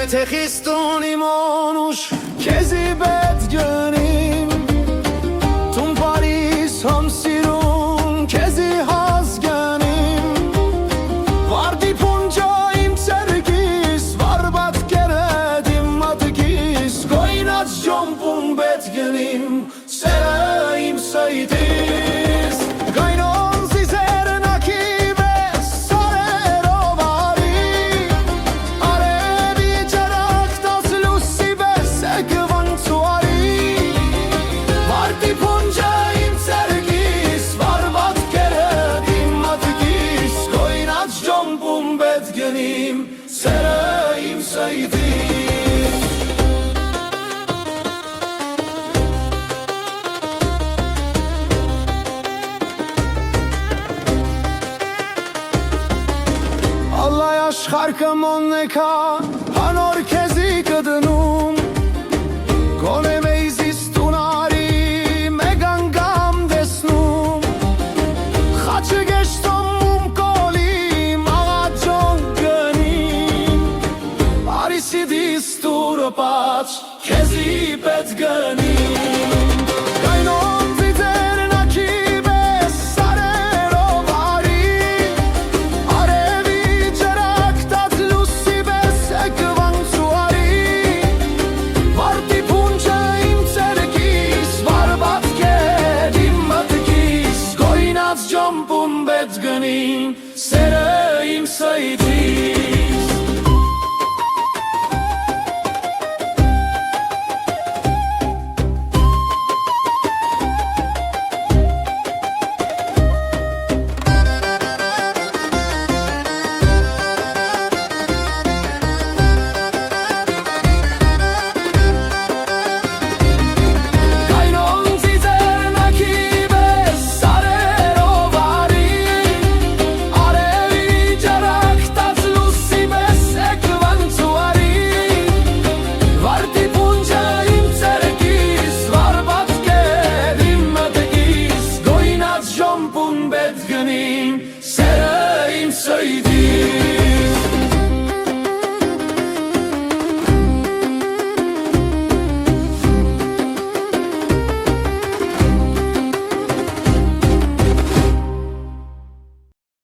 Թե խիստուն իմ օնուշ քեզի պետ գնիմ Տուն Փարիզ համ սիրուն քեզի հազ գնիմ Վարդի փունջա իմ ցերկիս վարբատ կերեդ իմ մատկիս Գոյնած ջոմպուն պետ գնիմ սերը իմ սայդիս Գայնոն զիզեր նակիվ ես սարերով արի Սերը իմ սայդիս Ալլայ աշխարհը մոննեկա հանոր քեզի կդնում Գոնե մեզիս տունարի մեգանգամ դեսնում Խաչը գեշտոմ կոլիմ աղաջոն Սիդիս տուրը պաչ քեզի պետ գնիմ